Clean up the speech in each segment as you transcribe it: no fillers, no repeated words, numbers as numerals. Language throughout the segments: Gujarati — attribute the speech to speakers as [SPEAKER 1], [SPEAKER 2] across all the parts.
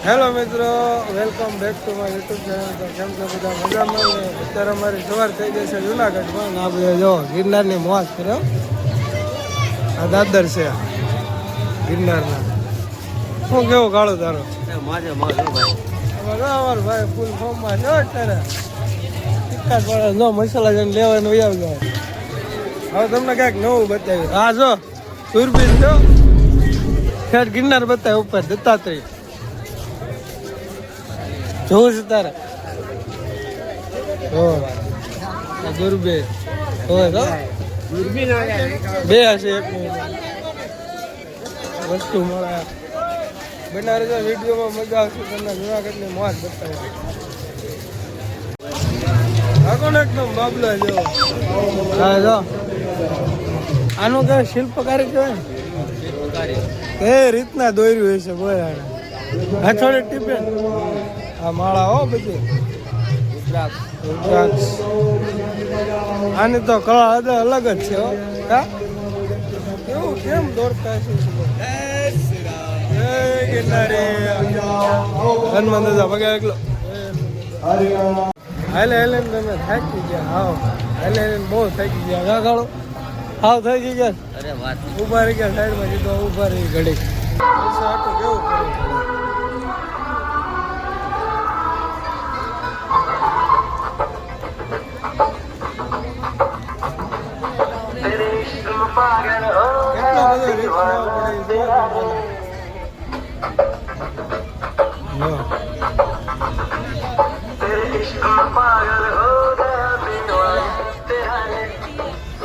[SPEAKER 1] હેલો મિત્રો, welcome back to my YouTube channel. તો કેમ છો બધા મજામાં? ને અત્યારે અમારી સવાર થઈ ગઈ છે જુનાગઢમાં. ને આપણે જો ગિરનારની મોજ કર્યો. આ દાદર છે ગિરનારના. શું કેવું કાળું તારો? અમારો ભાઈ ફૂલ ફોર્મમાં છે અત્યારે. નો મસાલા જઈને લેવાનું આવી જાય. હવે તમને ક્યાંક નવું બતાવ્યું. હા જો સુરબીર જો ખેડ ગિરનાર બતાવ્યું ઉપર દત્તાત્રેય. જોવું છે તારે? દુર્બીન હોય તો બે હશે. એક વસ્તુ મળે બનાવે તો વિડીયોમાં મજા આવશે. તમને જુનાગઢની મોજ બતાવે. આખો ને એકદમ બાબલા જેવો. હા જો આનું કઈ શિલ્પકારી કહેવાય. એ રીતના દોર્યું હોય છે બોય. હથોડે ટીપે આ માળા હો બધી રુદ્રાક્ષ. આની તો કળા અલગ જ છે. કેવું કેમ દોરતા છે? હનુમાન દાદા પગે એકલો હાલે હાલે તમે થાકી ગયા. હાવ હાલે બહુ થાકી ગયા. ગાગાળો હાવ થાકી ગયા. અરે વાત ઉભા રહી ગયા સાઈડમાં. જીતો ઉભા રહી ઘડી કેવું કરે.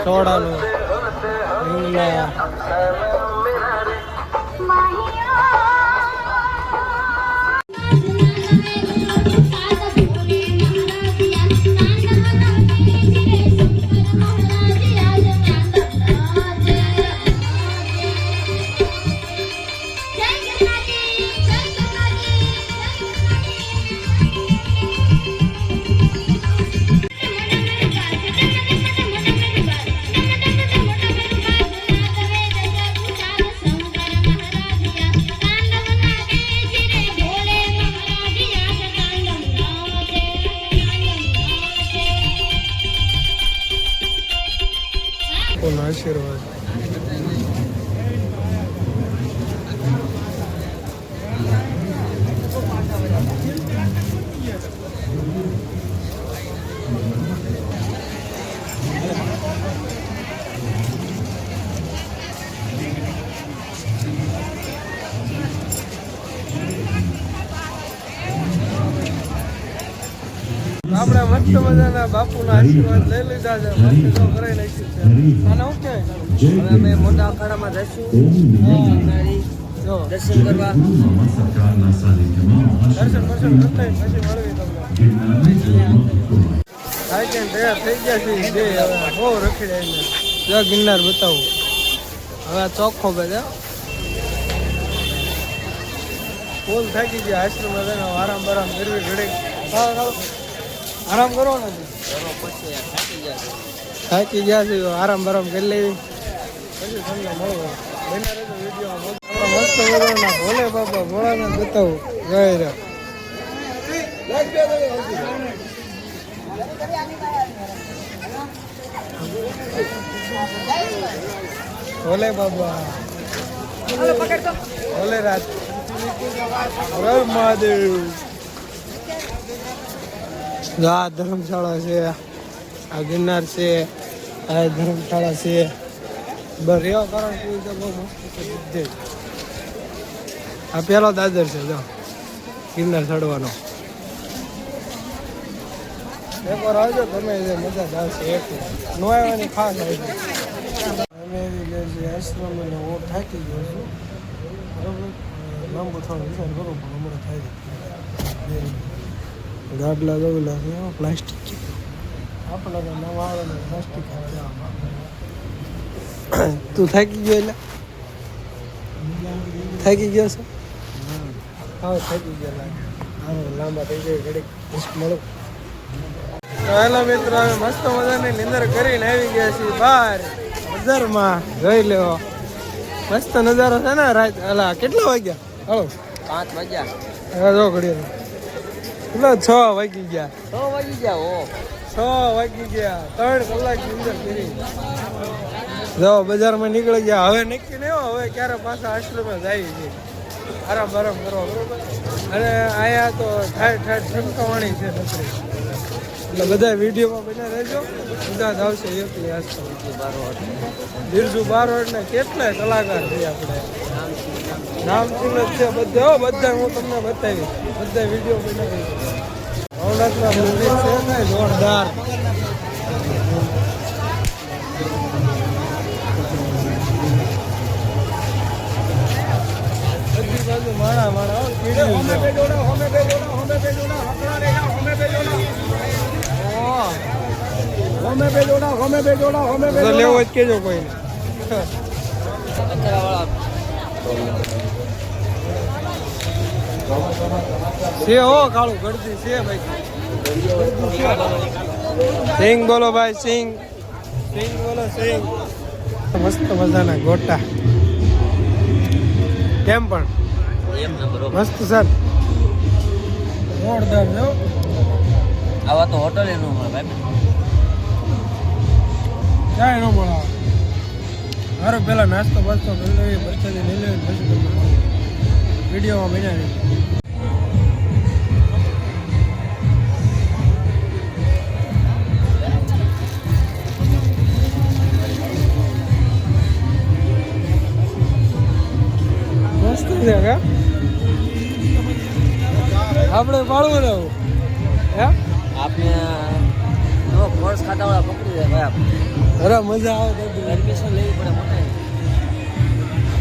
[SPEAKER 1] સોડાનું આશીર્વાદ. આપણે મસ્ત મજાના બાપુના આશીર્વાદ લઈ લીધા છે. મસ્ત તો કરાઈ નાખ્યું છે. આને શું કહેવાય? હવે અમે મોટા અખાડામાં જઈશું દર્શન કરવા. દર્શન કરતા પછી મળવી તમને. તૈયાર થઈ ગયા છે. બે હવે બહુ રખી જાય ગિરનાર બતાવું. હવે ચોખ્ખો બધા ફૂલ થાકી ગયા. આશ્રમ આરામ બરામ કરવી ઘડી. આરામ કરો ને થાકી ગયા છે. આરામ બરામ કરી લેવી પછી તમને મળવો. મસ્ત મજાના ભોલે બાપા ભોળાને બતાવું. જય ભોલે બાબા ભોલે રાત મહાદેવ. આ ધર્મશાળા છે. આ ગિરનાર છે. આ ધર્મશાળા છે. રેવા કારણ તો બહુ મસ્ત છે. આ પેલો દાદર છે જો ગિરનાર ચડવાનો. એકવાર આવજો તમે. મજા જ આવશે. એક નો આવવાની ખાસ આવશે. અમે એવી ગયા છીએ આશ્રમ. અને હું થાકી ગયો છું. બરાબર લાંબુ થોડો વિચાર કરું પણ હમણાં થાય. ગાડલા ગયેલા છે પ્લાસ્ટિક. આપણે નવા આવે પ્લાસ્ટિક. તું થાકી ગયો એટલે થાકી ગયો છે? હા થાકી ગયો લાગે. હા લાંબા થઈ જાય ઘડીક મળો. હેલો મિત્રો, હવે મસ્ત મજાની નિંદર કરીને આવી ગયા છીએ બહાર બજારમાં. જોઈ લેવો મસ્ત નજારો છે ને. રાત કેટલા વાગ્યા? હલો 5 વાગ્યા. હા જો ઘડી કેટલા 6 વાગી ગયા
[SPEAKER 2] 6 વાગી ગયા ઓ
[SPEAKER 1] 6 વાગી ગયા 3 કલાકની અંદર ફરી જો બજારમાં નીકળી ગયા હવે નક્કી નહીં હો હવે ક્યારે પાછા આશ્રમે જાય છે આરામ કરવા બરોબર અને અહીંયા તો ઠાઠ ઠમકાવાણી છે નકરી એટલે બધા વિડીયોમાં બને રહેજો બધા જ આવશે એકલી આસપાસ બિરજુ બારોટ ને કેટલાય કલાકાર છે આપણે નામચીન જ છે બધા હું તમને બતાવીશ બધા વિડીયો બને રહેજો ભવનાથના મંદિર છે ને જોરદાર બધી બાજુ માણા લેવો જ કેજો કોઈને છે હો કાળું ગળદી છે ભાઈ સિંગ બોલો ભાઈ સિંગ બોલો સિંગ મસ્ત મજાના ગોટા કેમ પણ મસ્ત સર જોરદાર જો
[SPEAKER 2] આવા તો હોટલ એનું મળે ભાઈ
[SPEAKER 1] ક્યાં એનો મળે મારો પેલા નાસ્તો બાસ્તો કરી લેવી બચ્ચાથી લઈ લેવી પછી વિડીયોમાં બનાવી મસ્ત છે કા આપણે પાડવું ને હે
[SPEAKER 2] આપને નો કોર્સ ખાતાવાળા પકડી જાય ભાઈ આપણે
[SPEAKER 1] અરે મજા આવે તો
[SPEAKER 2] એડમિશન લેવી પડે મોટા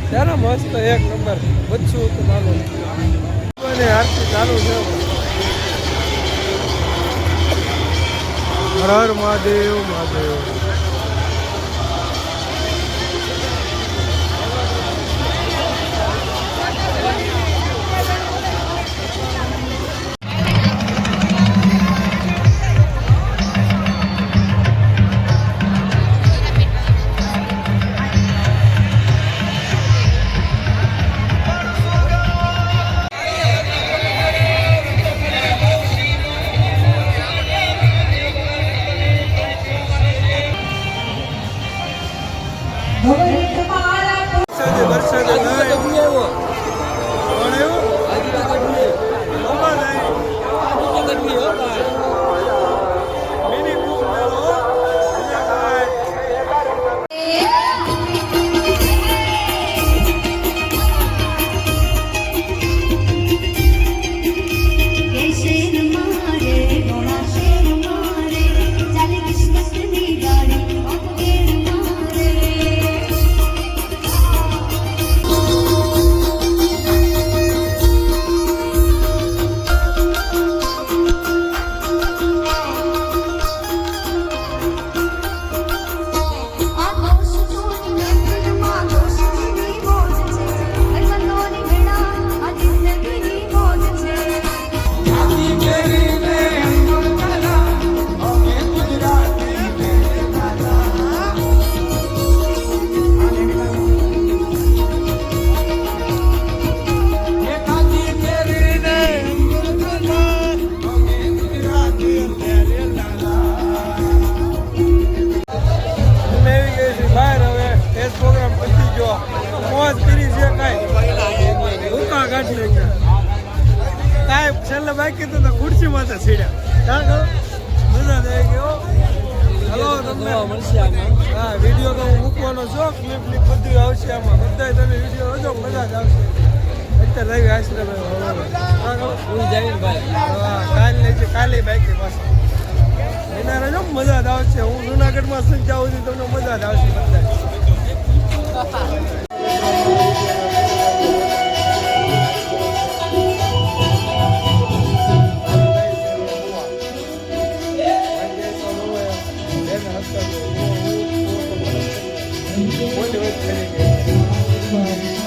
[SPEAKER 1] ત્યારે મસ્ત એક નંબર બચ્ચું તો નાનું અને આરતી ચાલુ છે હર હર મહાદેવ મહાદેવ છેલ્લે બાકી તો ખુરશીમાં તો સીડ્યા મજા થઈ ગયો હલો તમને હા વિડીયો તો હું મૂકવાનો છો ક્લિપ બધું આવશે આમાં બધા તમે વિડીયો જોજો મજા જ આવશે અત્યારે રહી આશરે કાલે બાઈક પાસે એના રહેજો મજા જ આવશે હું જુનાગઢમાં સંચાવું છું તમને મજા જ આવશે બધા What do you think?